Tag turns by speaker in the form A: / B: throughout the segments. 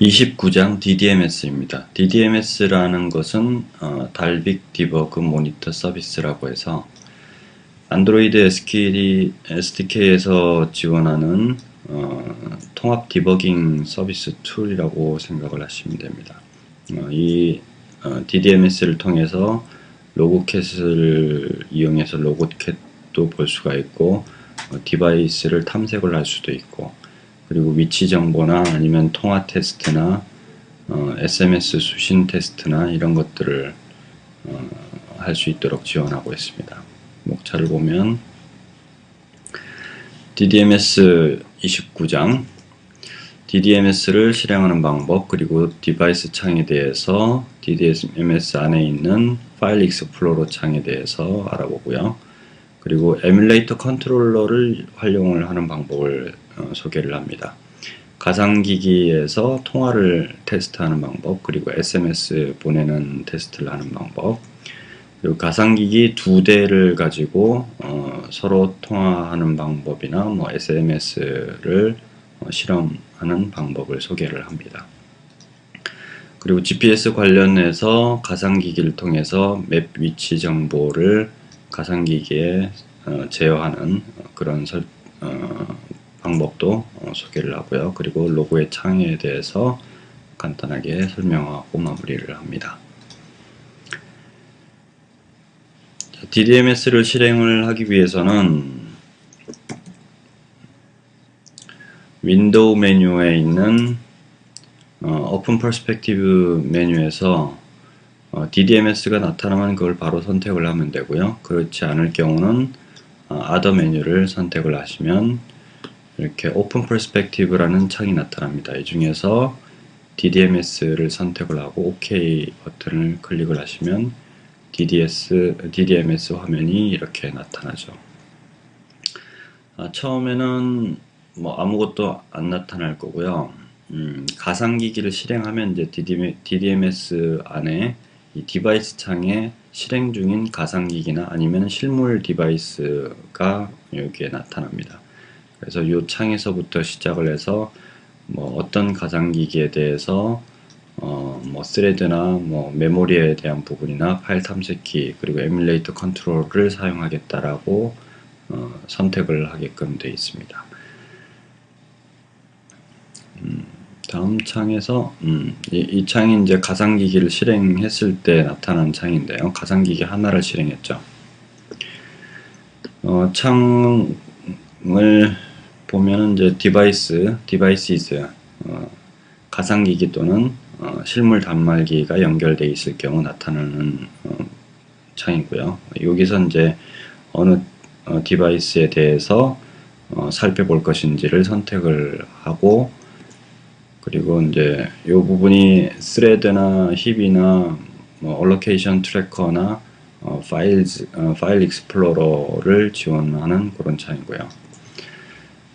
A: 29장 DDMS입니다. DDMS라는 것은 달빅 디버그 모니터 서비스라고 해서 안드로이드 SDK에서 지원하는 통합 디버깅 서비스 툴이라고 생각을 하시면 됩니다. 이 DDMS를 통해서 로그캣을 이용해서 로그캣도 볼 수가 있고 디바이스를 탐색을 할 수도 있고, 그리고 위치 정보나 아니면 통화 테스트나 SMS 수신 테스트나 이런 것들을 할 수 있도록 지원하고 있습니다. 목차를 보면 DDMS 29장 DDMS를 실행하는 방법, 그리고 디바이스 창에 대해서 DDMS 안에 있는 파일 익스플로러 창에 대해서 알아보고요. 그리고 에뮬레이터 컨트롤러를 활용을 하는 방법을 소개를 합니다. 가상기기에서 통화를 테스트하는 방법, 그리고 SMS 보내는 테스트를 하는 방법, 그리고 가상기기 두 대를 가지고 서로 통화하는 방법이나 SMS를 실험하는 방법을 소개를 합니다. 그리고 GPS 관련해서 가상기기를 통해서 맵 위치 정보를 가상기기에 제어하는 그런 방법도 소개를 하고요. 그리고 로고의 창에 대해서 간단하게 설명하고 마무리를 합니다. DDMS를 실행을 하기 위해서는 윈도우 메뉴에 있는 오픈 퍼스펙티브 메뉴에서 DDMS가 나타나면 그걸 바로 선택을 하면 되고요. 그렇지 않을 경우는 Other 메뉴를 선택을 하시면 이렇게 오픈 퍼스펙티브라는 창이 나타납니다. 이 중에서 DDMS를 선택을 하고 OK 버튼을 클릭을 하시면 DDMS 화면이 이렇게 나타나죠. 처음에는 아무것도 안 나타날 거고요. 가상기기를 실행하면 이제 DDMS 안에 이 디바이스 창에 실행 중인 가상기기나 아니면 실물 디바이스가 여기에 나타납니다. 그래서 이 창에서부터 시작을 해서 어떤 가상기기에 대해서 스레드나 메모리에 대한 부분이나 파일 탐색키, 그리고 에뮬레이터 컨트롤을 사용하겠다라고 선택을 하게끔 되어 있습니다. 다음 창에서 이 창이 이제 가상기기를 실행했을 때 나타난 창인데요. 가상기기 하나를 실행했죠. 창을 보면은 이제 디바이시즈 가상기기 또는 실물 단말기가 연결되어 있을 경우 나타나는 창이고요. 여기서 이제 어느 디바이스에 대해서 살펴볼 것인지를 선택을 하고, 그리고 이제 이 부분이 스레드나 힙이나 얼로케이션 트래커나 파일 익스플로러를 지원하는 그런 창이고요.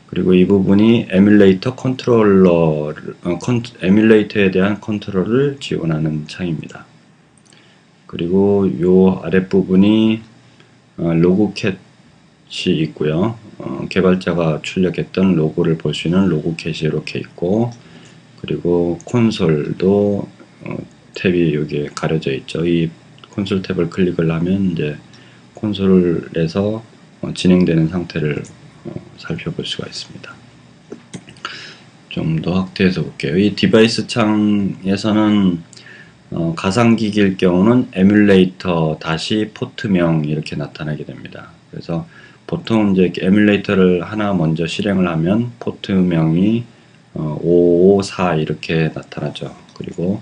A: 그리고 이 부분이 에뮬레이터 에뮬레이터에 대한 컨트롤을 지원하는 창입니다. 그리고 요 아랫부분이 로그캣이 있고요. 개발자가 출력했던 로고를 볼 수 있는 로그캣이 이렇게 있고, 그리고 콘솔도 탭이 여기에 가려져 있죠. 이 콘솔 탭을 클릭을 하면 이제 콘솔에서 진행되는 상태를 살펴볼 수가 있습니다. 좀 더 확대해서 볼게요. 이 디바이스 창에서는 가상기기일 경우는 에뮬레이터 다시 포트명 이렇게 나타나게 됩니다. 그래서 보통 이제 에뮬레이터를 하나 먼저 실행을 하면 포트명이 554 이렇게 나타나죠. 그리고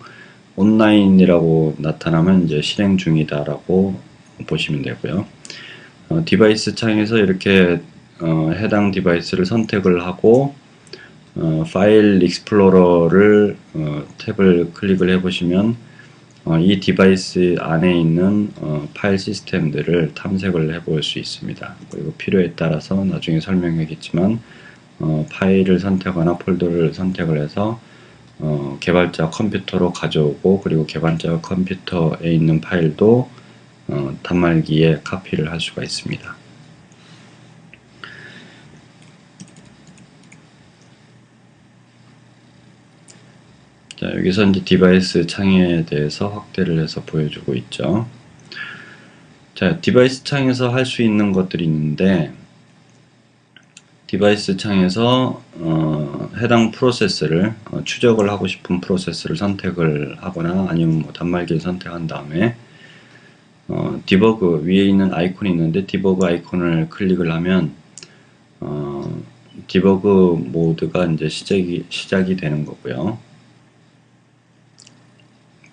A: 온라인이라고 나타나면 이제 실행 중이다라고 보시면 되고요. 디바이스 창에서 이렇게 해당 디바이스를 선택을 하고 파일 익스플로러를 탭을 클릭을 해보시면 이 디바이스 안에 있는 파일 시스템들을 탐색을 해볼 수 있습니다. 그리고 필요에 따라서 나중에 설명하겠지만 파일을 선택하거나 폴더를 선택을 해서 개발자 컴퓨터로 가져오고, 그리고 개발자 컴퓨터에 있는 파일도 단말기에 카피를 할 수가 있습니다. 자, 여기서 이제 디바이스 창에 대해서 확대를 해서 보여주고 있죠. 자, 디바이스 창에서 할 수 있는 것들이 있는데, 디바이스 창에서 해당 프로세스를 추적을 하고 싶은 프로세스를 선택을 하거나 아니면 뭐 단말기를 선택한 다음에 디버그 위에 있는 아이콘이 있는데 디버그 아이콘을 클릭을 하면 디버그 모드가 이제 시작이 되는 거고요.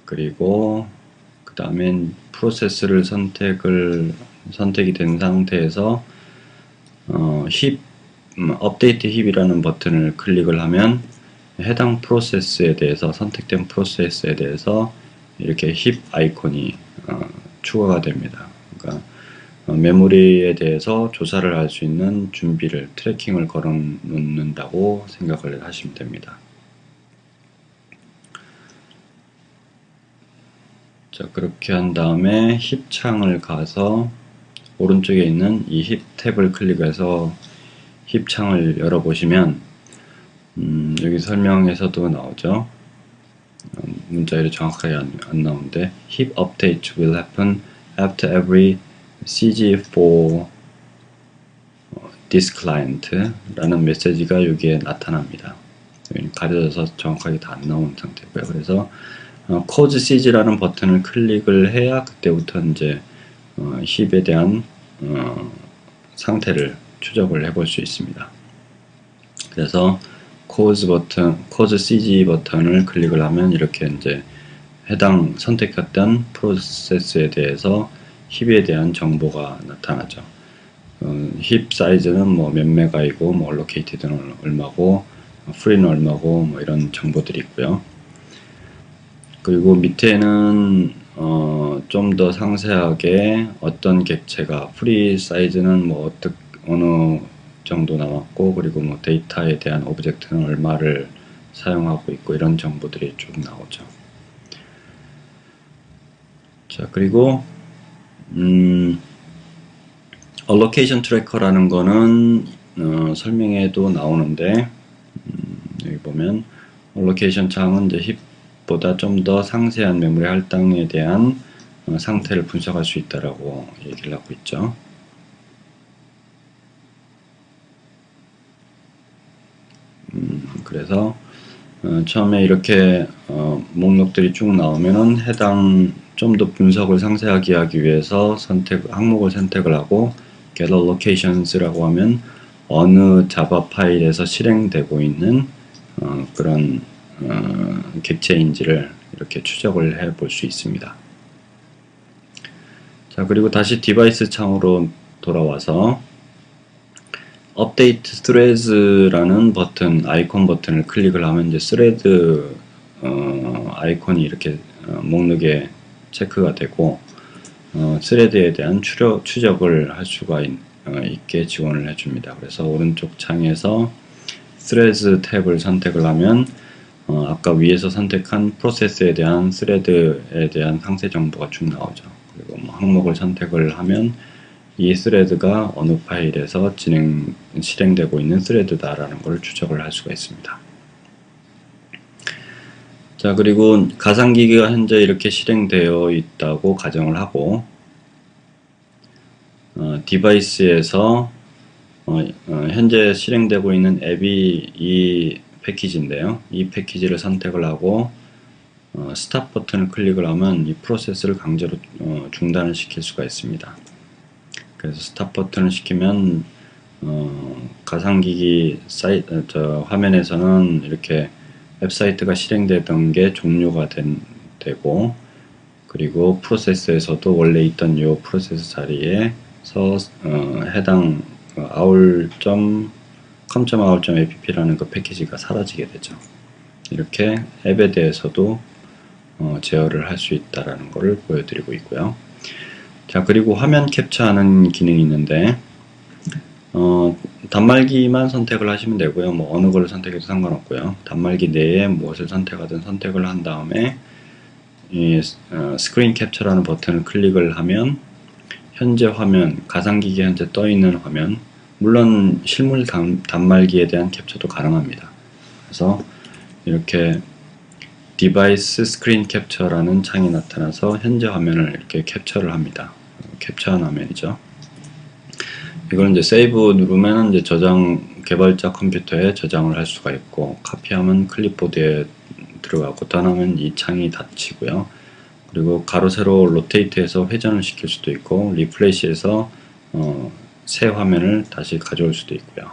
A: 그리고 그 다음엔 프로세스를 선택이 된 상태에서 업데이트 힙이라는 버튼을 클릭을 하면 해당 프로세스에 대해서 선택된 프로세스에 대해서 이렇게 힙 아이콘이 추가가 됩니다. 그러니까 메모리에 대해서 조사를 할 수 있는 준비를 트래킹을 걸어 놓는다고 생각을 하시면 됩니다. 자, 그렇게 한 다음에 힙 창을 가서 오른쪽에 있는 이 힙 탭을 클릭해서 힙 창을 열어보시면 여기 설명에서도 나오죠. 문자열이 정확하게 안 나오는데 힙 update will happen after every CG4 this client 라는 메시지가 여기에 나타납니다. 가려져서 정확하게 다 안 나오는 상태고요. 그래서 cause CG라는 버튼을 클릭을 해야 그때부터 이제 힙에 대한 상태를 추적을 해볼 수 있습니다. 그래서 cause CG 버튼을 클릭을 하면 이렇게 이제 해당 선택했던 프로세스에 대해서 힙에 대한 정보가 나타나죠. 힙 사이즈는 뭐 몇 메가이고, 뭐 allocated는 얼마고, free는 얼마고, 뭐 이런 정보들이 있고요. 그리고 밑에는 좀 더 상세하게 어떤 객체가 free 사이즈는 뭐 어느 정도 남았고, 그리고 뭐 데이터에 대한 오브젝트는 얼마를 사용하고 있고, 이런 정보들이 쭉 나오죠. 자, 그리고 allocation tracker라는 거는 설명에도 나오는데 여기 보면 allocation 창은 이제 힙보다 좀 더 상세한 메모리 할당에 대한 상태를 분석할 수 있다라고 얘기를 하고 있죠. 그래서 처음에 이렇게 목록들이 쭉 나오면은 해당 좀 더 분석을 상세하게 하기 위해서 항목을 선택을 하고 get allocations라고 하면 어느 자바 파일에서 실행되고 있는 그런 객체인지를 이렇게 추적을 해 볼 수 있습니다. 자, 그리고 다시 디바이스 창으로 돌아와서 업데이트 스레드라는 아이콘 버튼을 클릭을 하면 이제 스레드 아이콘이 이렇게 목록에 체크가 되고 스레드에 대한 추적을 할 수가 있게 지원을 해줍니다. 그래서 오른쪽 창에서 스레드 탭을 선택을 하면 아까 위에서 선택한 프로세스에 대한 스레드에 대한 상세 정보가 쭉 나오죠. 그리고 뭐 항목을 선택을 하면 이 스레드가 어느 파일에서 실행되고 있는 스레드다라는 걸 추적을 할 수가 있습니다. 자, 그리고 가상기기가 현재 이렇게 실행되어 있다고 가정을 하고 디바이스에서 현재 실행되고 있는 앱이 이 패키지인데요. 이 패키지를 선택을 하고 스탑 버튼을 클릭을 하면 이 프로세스를 강제로 중단을 시킬 수가 있습니다. 그래서 스탑 버튼을 시키면 가상기기 화면에서는 이렇게 웹사이트가 실행되던 게 종료가 되고, 그리고 프로세스에서도 원래 있던 이 프로세스 자리에서 해당 com.app.app라는 그 패키지가 사라지게 되죠. 이렇게 앱에 대해서도 제어를 할 수 있다라는 것을 보여드리고 있고요. 자, 그리고 화면 캡처하는 기능이 있는데 단말기만 선택을 하시면 되고요. 뭐 어느 걸 선택해도 상관없고요. 단말기 내에 무엇을 선택하든 선택을 한 다음에 이 스크린 캡처라는 버튼을 클릭을 하면 현재 화면, 가상기기에 현재 떠있는 화면, 물론 실물 단말기에 대한 캡처도 가능합니다. 그래서 이렇게 디바이스 스크린 캡처라는 창이 나타나서 현재 화면을 이렇게 캡처를 합니다. 캡처한 화면이죠. 이걸 이제 세이브 누르면 이제 개발자 컴퓨터에 저장을 할 수가 있고, 카피하면 클립보드에 들어가고, 던하면 이 창이 닫히고요. 그리고 가로 세로 로테이트해서 회전을 시킬 수도 있고, 리플레이시해서 새 화면을 다시 가져올 수도 있고요.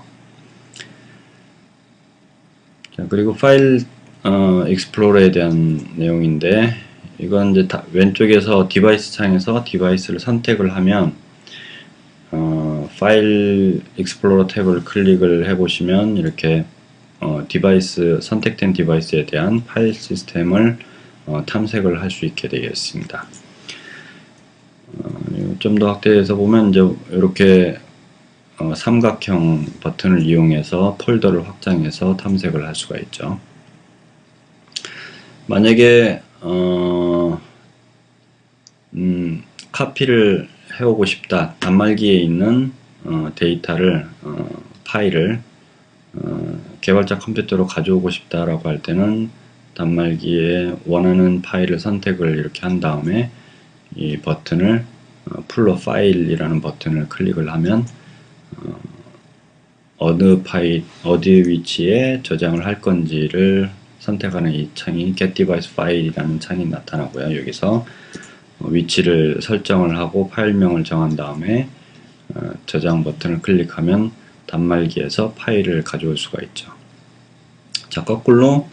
A: 자, 그리고 파일 익스플로러에 대한 내용인데, 이건 이제 왼쪽에서 디바이스 창에서 디바이스를 선택을 하면 파일 익스플로러 탭을 클릭을 해보시면 이렇게 선택된 디바이스에 대한 파일 시스템을 탐색을 할 수 있게 되겠습니다. 좀 더 확대해서 보면 이제 이렇게 삼각형 버튼을 이용해서 폴더를 확장해서 탐색을 할 수가 있죠. 만약에 카피를 해오고 싶다, 단말기에 있는 데이터를 파일을 개발자 컴퓨터로 가져오고 싶다라고 할 때는 단말기에 원하는 파일을 선택을 이렇게 한 다음에 이 버튼을 풀로 파일이라는 버튼을 클릭을 하면 어디 위치에 저장을 할 건지를 선택하는 이 창이 Get Device File이라는 창이 나타나고요. 여기서 위치를 설정을 하고 파일명을 정한 다음에 저장 버튼을 클릭하면 단말기에서 파일을 가져올 수가 있죠. 자, 거꾸로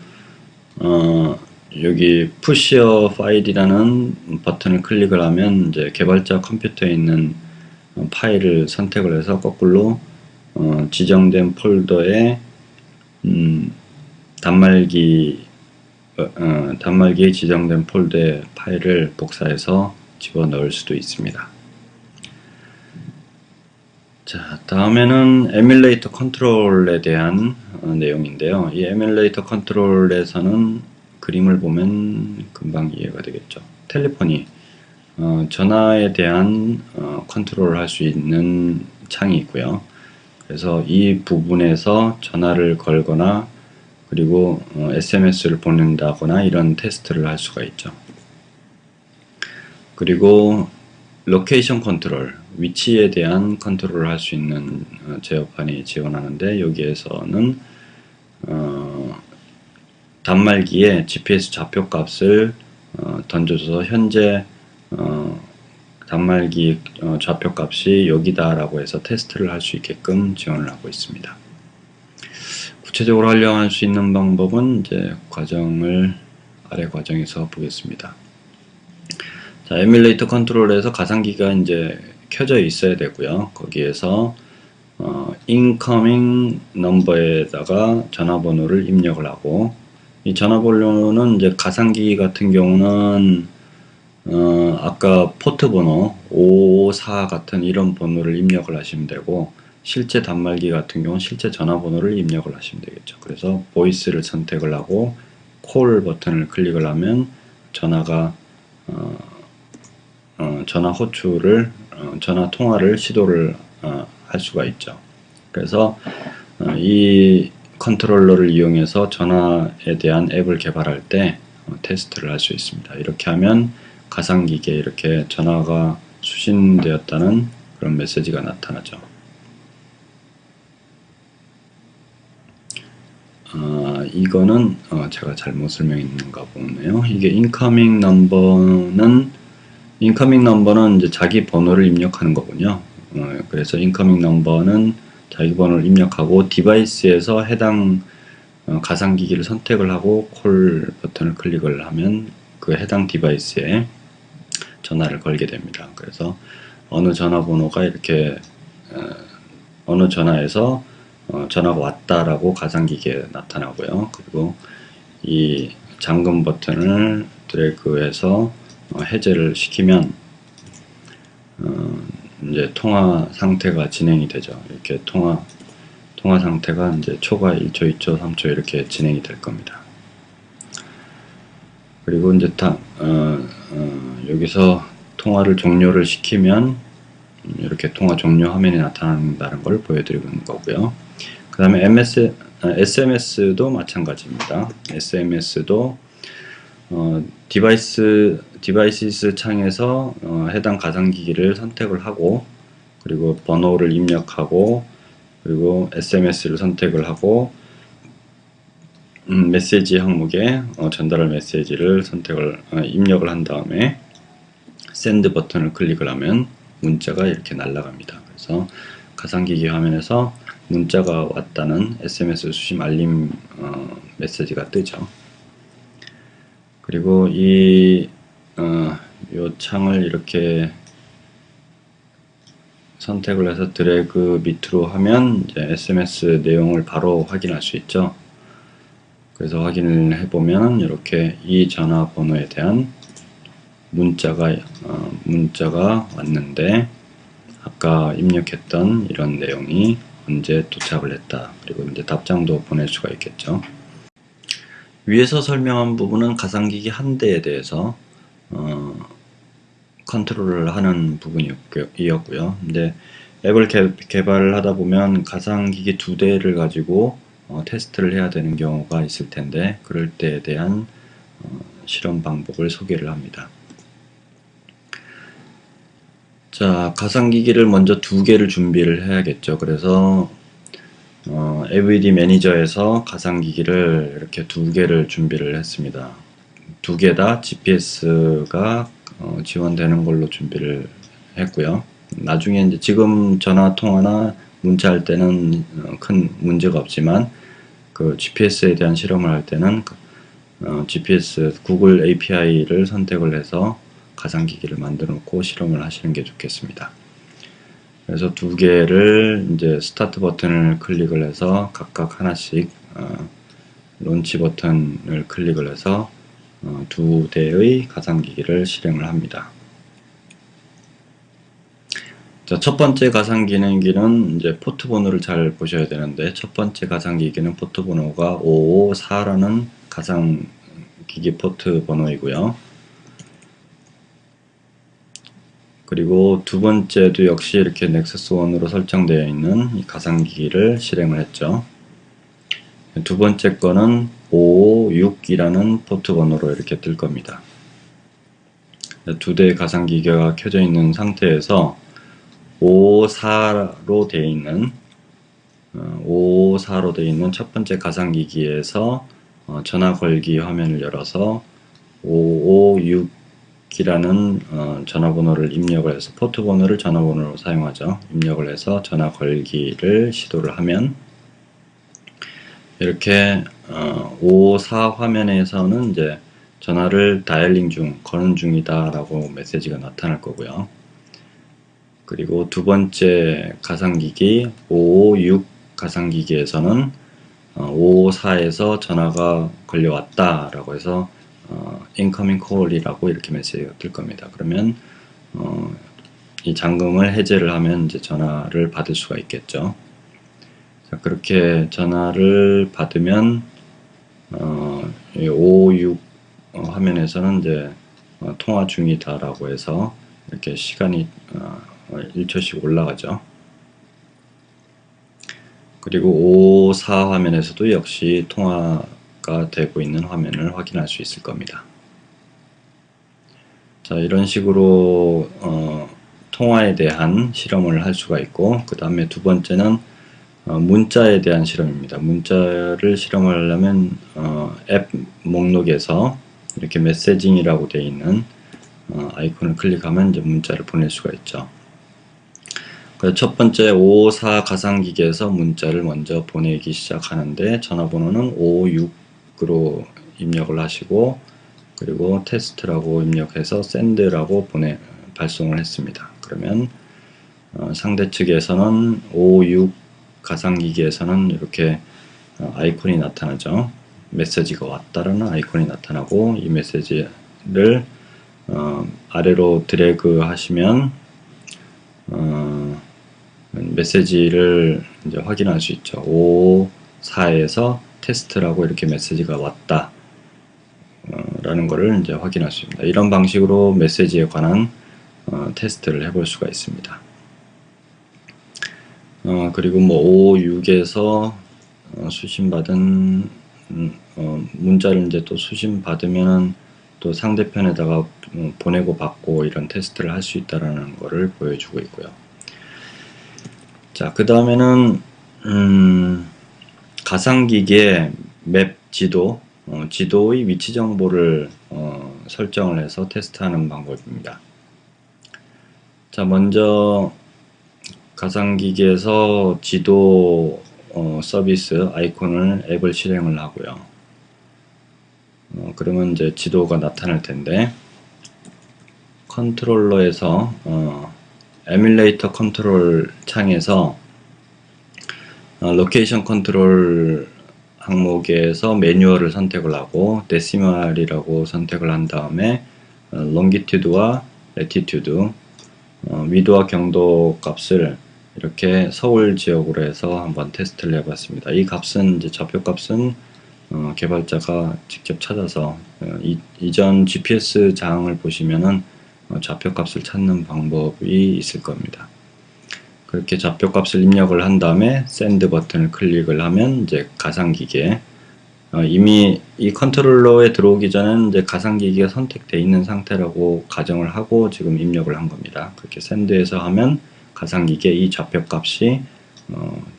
A: 여기 Push Your File이라는 버튼을 클릭을 하면 이제 개발자 컴퓨터에 있는 파일을 선택을 해서 거꾸로 지정된 폴더에 단말기에 지정된 폴더의 파일을 복사해서 집어넣을 수도 있습니다. 자, 다음에는 에뮬레이터 컨트롤에 대한 내용인데요. 이 에뮬레이터 컨트롤에서는 그림을 보면 금방 이해가 되겠죠. 텔레폰이 전화에 대한 컨트롤을 할 수 있는 창이 있고요. 그래서 이 부분에서 전화를 걸거나 그리고 SMS를 보낸다거나 이런 테스트를 할 수가 있죠. 그리고 로케이션 컨트롤, 위치에 대한 컨트롤을 할 수 있는 제어판이 지원하는데, 여기에서는 단말기에 GPS 좌표값을 던져줘서 현재 단말기 좌표값이 여기다라고 해서 테스트를 할 수 있게끔 지원을 하고 있습니다. 구체적으로 활용할 수 있는 방법은 이제 아래 과정에서 보겠습니다. 자, 에뮬레이터 컨트롤에서 가상기가 이제 켜져 있어야 되고요. 거기에서 incoming number에다가 전화번호를 입력을 하고, 이 전화번호는 이제 가상기 같은 경우는 아까 포트 번호 554 같은 이런 번호를 입력을 하시면 되고, 실제 단말기 같은 경우는 실제 전화번호를 입력을 하시면 되겠죠. 그래서 보이스를 선택을 하고 콜 버튼을 클릭을 하면 전화 통화를 시도를 할 수가 있죠. 그래서 이 컨트롤러를 이용해서 전화에 대한 앱을 개발할 때 테스트를 할 수 있습니다. 이렇게 하면 가상기기에 이렇게 전화가 수신되었다는 그런 메시지가 나타나죠. 이거는 제가 잘못 설명했는가 보네요. 이게 incoming number는 이제 자기 번호를 입력하는 거군요. 그래서 incoming number는 자기 번호를 입력하고 디바이스에서 해당 가상기기를 선택을 하고 콜 버튼을 클릭을 하면 그 해당 디바이스에 전화를 걸게 됩니다. 그래서 어느 전화번호가 이렇게 어느 전화에서 전화가 왔다라고 가상기기에 나타나고요. 그리고 이 잠금 버튼을 드래그해서 해제를 시키면 이제 통화 상태가 진행이 되죠. 이렇게 통화 상태가 이제 초과 1초, 2초, 3초 이렇게 진행이 될 겁니다. 그리고 이제 여기서 통화를 종료를 시키면 이렇게 통화 종료 화면이 나타난다는 걸 보여드리는 거고요. 그 다음에 SMS도 마찬가지입니다. SMS도 디바이시스 창에서 해당 가상기기를 선택을 하고, 그리고 번호를 입력하고, 그리고 SMS를 선택을 하고, 메시지 항목에 전달할 메시지를 입력을 한 다음에 샌드 버튼을 클릭을 하면 문자가 이렇게 날아갑니다. 그래서 가상기기 화면에서 문자가 왔다는 SMS 수신 알림 메시지가 뜨죠. 그리고 요 창을 이렇게 선택을 해서 드래그 밑으로 하면 이제 SMS 내용을 바로 확인할 수 있죠. 그래서 확인을 해보면 이렇게 이 전화번호에 대한 문자가 왔는데, 아까 입력했던 이런 내용이 언제 도착을 했다. 그리고 이제 답장도 보낼 수가 있겠죠. 위에서 설명한 부분은 가상기기 한 대에 대해서 컨트롤을 하는 부분이었고요. 근데 앱을 개발을 하다 보면 가상기기 두 대를 가지고 테스트를 해야 되는 경우가 있을 텐데, 그럴 때에 대한 실험 방법을 소개를 합니다. 자, 가상기기를 먼저 두 개를 준비를 해야겠죠. 그래서 AVD 매니저에서 가상기기를 이렇게 두 개를 준비를 했습니다. 두 개 다 GPS가 지원되는 걸로 준비를 했고요. 나중에 이제 지금 전화 통화나 문자할 때는 큰 문제가 없지만, 그 GPS에 대한 실험을 할 때는 GPS 구글 API를 선택을 해서 가상기기를 만들어 놓고 실험을 하시는 게 좋겠습니다. 그래서 두 개를 이제 스타트 버튼을 클릭을 해서 각각 하나씩 론치 버튼을 클릭을 해서 두 대의 가상기기를 실행을 합니다. 자, 첫 번째 가상기기는 이제 포트 번호를 잘 보셔야 되는데, 첫 번째 가상기기는 포트 번호가 554라는 가상기기 포트 번호이고요. 그리고 두 번째도 역시 이렇게 넥서스 1으로 설정되어 있는 이 가상기기를 실행을 했죠. 두 번째 거는 556이라는 포트 번호로 이렇게 뜰 겁니다. 두 대의 가상기기가 켜져 있는 상태에서 554로 되어 있는 첫 번째 가상기기에서 전화 걸기 화면을 열어서 556이라는 전화번호를 입력을 해서, 포트 번호를 전화번호로 사용하죠. 입력을 해서 전화 걸기를 시도를 하면 이렇게 554 화면에서는 이제 전화를 다이얼링 중, 거는 중이다 라고 메시지가 나타날 거고요. 그리고 두 번째 가상기기 556 가상기기에서는 554에서 전화가 걸려왔다 라고 해서 incoming call이라고 이렇게 메시지가 뜰 겁니다. 그러면 이 잠금을 해제를 하면 이제 전화를 받을 수가 있겠죠. 자, 그렇게 전화를 받으면 556 화면에서는 이제 통화 중이다 라고 해서 이렇게 시간이 1초씩 올라가죠. 그리고 54 화면에서도 역시 통화가 되고 있는 화면을 확인할 수 있을 겁니다. 자, 이런 식으로 통화에 대한 실험을 할 수가 있고, 그 다음에 두 번째는 문자에 대한 실험입니다. 문자를 실험하려면 앱 목록에서 이렇게 메시징이라고 되어 있는 아이콘을 클릭하면 이제 문자를 보낼 수가 있죠. 그래서 첫 번째 554 가상기기에서 문자를 먼저 보내기 시작하는데, 전화번호는 556으로 입력을 하시고, 그리고 테스트라고 입력해서 샌드라고 발송을 했습니다. 그러면 상대 측에서는 556 가상기기에서는 이렇게 아이콘이 나타나죠. 메시지가 왔다라는 아이콘이 나타나고, 이 메시지를 아래로 드래그 하시면 메시지를 이제 확인할 수 있죠. 554에서 테스트라고 이렇게 메시지가 왔다 라는 것을 이제 확인할 수 있습니다. 이런 방식으로 메시지에 관한 테스트를 해볼 수가 있습니다. 그리고 뭐 556에서 수신받은 문자를 이제 또 수신받으면 또 상대편에다가 보내고 받고 이런 테스트를 할 수 있다라는 거를 보여주고 있고요. 자, 그 다음에는 가상기기의 맵 지도, 지도의 위치 정보를 설정을 해서 테스트하는 방법입니다. 자, 먼저 가상기기에서 지도 서비스 아이콘을 앱을 실행을 하고요. 그러면 이제 지도가 나타날 텐데, 컨트롤러에서 에뮬레이터 컨트롤 창에서 로케이션 컨트롤 항목에서 매뉴얼을 선택을 하고 데시멀이라고 선택을 한 다음에 롱기튜드와 레티튜드, 위도와 경도 값을 이렇게 서울 지역으로 해서 한번 테스트를 해봤습니다. 이 값은 이제 좌표 값은 개발자가 직접 찾아서 이전 GPS 장을 보시면은 좌표 값을 찾는 방법이 있을 겁니다. 그렇게 좌표 값을 입력을 한 다음에 샌드 버튼을 클릭을 하면 이제 가상기기에 이미 이 컨트롤러에 들어오기 전에는 이제 가상기기가 선택되어 있는 상태라고 가정을 하고 지금 입력을 한 겁니다. 그렇게 샌드에서 하면 가상기기에 이 좌표 값이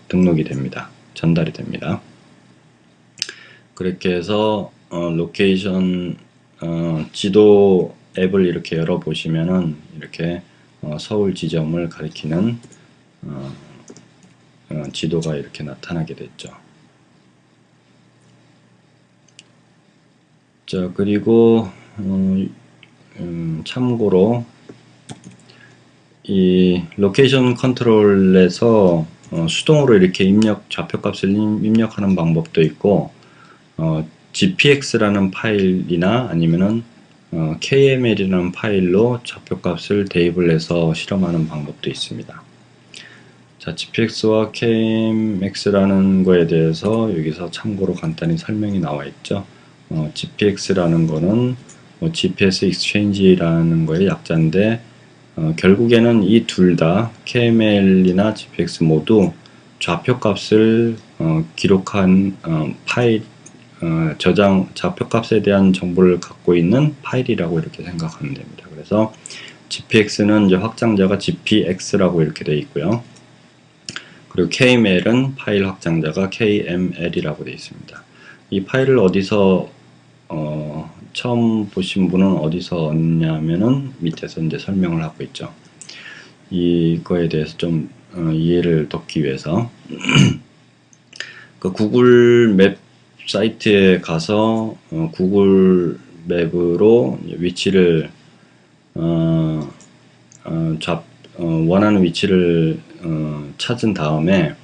A: 등록이 됩니다. 전달이 됩니다. 그렇게 해서 로케이션 지도 앱을 이렇게 열어 보시면은 이렇게 서울 지점을 가리키는 지도가 이렇게 나타나게 됐죠. 자, 그리고 참고로 이 로케이션 컨트롤에서 수동으로 이렇게 좌표값을 입력하는 방법도 있고, GPX라는 파일이나 아니면은 KML이라는 파일로 좌표값을 대입을 해서 실험하는 방법도 있습니다. 자, GPX와 KMX라는 거에 대해서 여기서 참고로 간단히 설명이 나와 있죠. GPX라는 거는 GPS Exchange라는 거의 약자인데, 결국에는 이 둘 다 KML이나 GPX 모두 좌표값을 기록한 파일, 좌표값에 대한 정보를 갖고 있는 파일이라고 이렇게 생각하면 됩니다. 그래서 GPX는 이제 확장자가 GPX라고 이렇게 되어 있고요. 그리고 KML은 파일 확장자가 KML이라고 되어 있습니다. 이 파일을 어디서 처음 보신 분은 어디서 얻냐면은 밑에서 이제 설명을 하고 있죠. 이거에 대해서 좀 이해를 돕기 위해서 그 구글 맵 사이트에 가서 구글 맵으로 위치를 원하는 위치를 찾은 다음에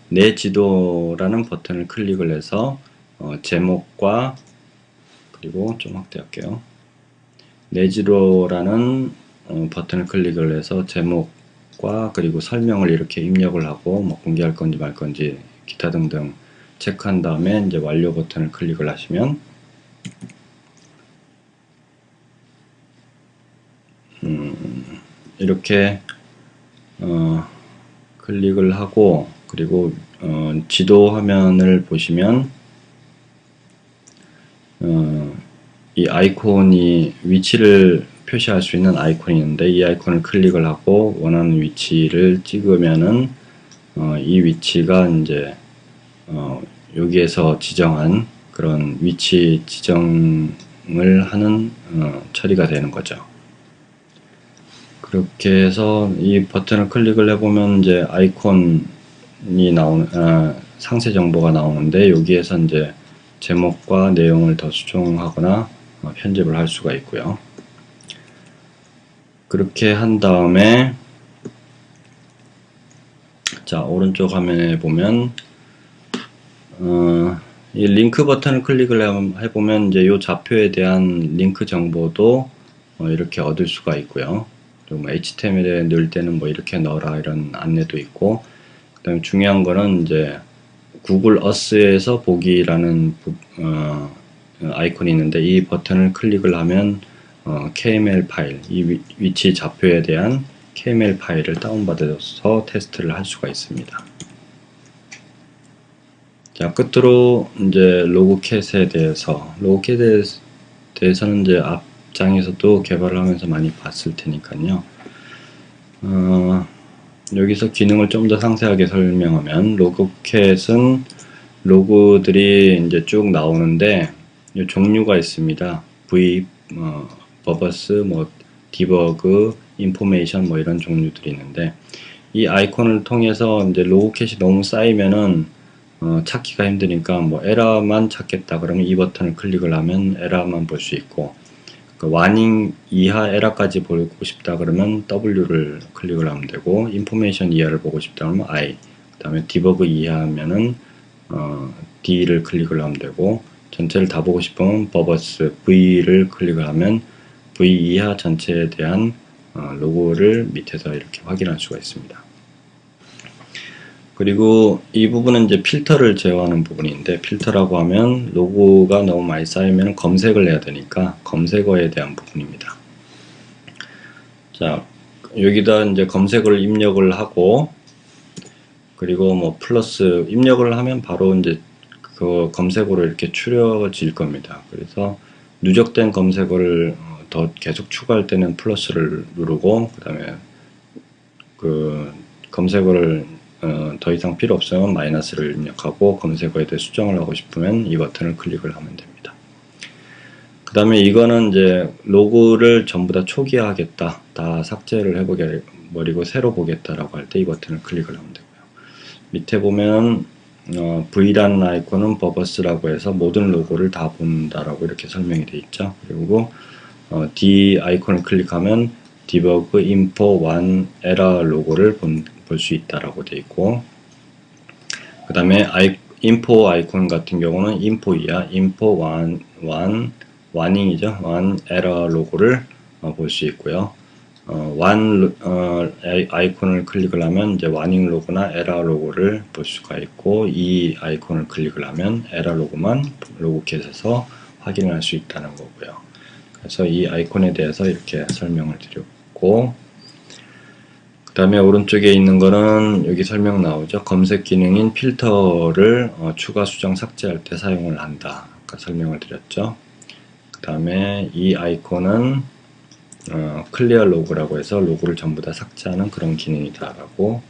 A: 내 지도라는 버튼을 클릭을 해서 제목과 그리고 좀 확대할게요. 내 지도라는 버튼을 클릭을 해서 제목과 그리고 설명을 이렇게 입력을 하고 뭐 공개할 건지 말 건지 기타 등등 체크한 다음에 이제 완료 버튼을 클릭을 하시면 이렇게 클릭을 하고 그리고 지도 화면을 보시면 이 아이콘이 위치를 표시할 수 있는 아이콘이 있는데 이 아이콘을 클릭을 하고 원하는 위치를 찍으면은 이 위치가 이제 여기에서 지정한 그런 위치 지정을 하는 처리가 되는 거죠. 그렇게 해서 이 버튼을 클릭을 해보면 이제 아이콘이 나오는 상세 정보가 나오는데 여기에서 이제 제목과 내용을 더 수정하거나 편집을 할 수가 있고요. 그렇게 한 다음에 자, 오른쪽 화면에 보면 이 링크 버튼을 클릭을 해보면 이제 이 좌표에 대한 링크 정보도 이렇게 얻을 수가 있고요. 그리고 뭐 HTML에 넣을 때는 뭐 이렇게 넣어라 이런 안내도 있고, 그 다음에 중요한 거는 이제 구글 어스에서 보기라는 아이콘이 있는데 이 버튼을 클릭을 하면 KML 파일, 이 위치 좌표에 대한 KML 파일을 다운받아서 테스트를 할 수가 있습니다. 자, 끝으로 이제 로그캣에 대해서는 이제 입장에서도 개발을 하면서 많이 봤을 테니까요. 여기서 기능을 좀 더 상세하게 설명하면, 로그캣은 로그들이 이제 쭉 나오는데 종류가 있습니다. V, 버버스, 뭐 디버그, 인포메이션 뭐 이런 종류들이 있는데, 이 아이콘을 통해서 이제 로그캣이 너무 쌓이면은 찾기가 힘드니까 뭐 에러만 찾겠다 그러면 이 버튼을 클릭을 하면 에러만 볼 수 있고, 그 와닝 이하 에러까지 보고 싶다 그러면 W를 클릭을 하면 되고, 인포메이션 이하를 보고 싶다 그러면 I, 그 다음에 디버그 이하면은 D를 클릭을 하면 되고, 전체를 다 보고 싶으면 버버스 V를 클릭을 하면 V 이하 전체에 대한 로고를 밑에서 이렇게 확인할 수가 있습니다. 그리고 이 부분은 이제 필터를 제어하는 부분인데, 필터라고 하면 로고가 너무 많이 쌓이면 검색을 해야 되니까 검색어에 대한 부분입니다. 자, 여기다 이제 검색어를 입력을 하고, 그리고 뭐 플러스 입력을 하면 바로 이제 그 검색어로 이렇게 추려질 겁니다. 그래서 누적된 검색어를 더 계속 추가할 때는 플러스를 누르고, 그 다음에 그 검색어를 더 이상 필요 없으면 마이너스를 입력하고, 검색어에 대해 수정을 하고 싶으면 이 버튼을 클릭을 하면 됩니다. 그 다음에 이거는 이제 로고를 전부 다 초기화하겠다, 다 삭제를 해버리고 새로 보겠다라고 할 때 이 버튼을 클릭을 하면 되고요. 밑에 보면 V라는 아이콘은 버버스라고 해서 모든 로고를 다 본다라고 이렇게 설명이 되어 있죠. 그리고 D 아이콘을 클릭하면 디버그, 인포, 완, 에러 로고를 볼 수 있다라고 되어 있고, 그 다음에 인포 아이콘 같은 경우는 인포 이하, 인포 와닝이죠. 완, 에러 로고를 볼 수 있고요. 아이콘을 클릭을 하면 이제 와닝 로고나 에러 로고를 볼 수가 있고, 이 아이콘을 클릭을 하면 에러 로고만 로그캣에서 확인할 수 있다는 거고요. 그래서 이 아이콘에 대해서 이렇게 설명을 드렸고, 그 다음에 오른쪽에 있는 거는 여기 설명 나오죠. 검색 기능인 필터를 추가, 수정, 삭제할 때 사용을 한다. 아까 설명을 드렸죠. 그 다음에 이 아이콘은 클리어 로그라고 해서 로그를 전부 다 삭제하는 그런 기능이다라고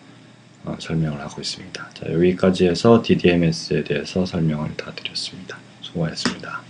A: 설명을 하고 있습니다. 자, 여기까지 해서 DDMS에 대해서 설명을 다 드렸습니다. 수고하셨습니다.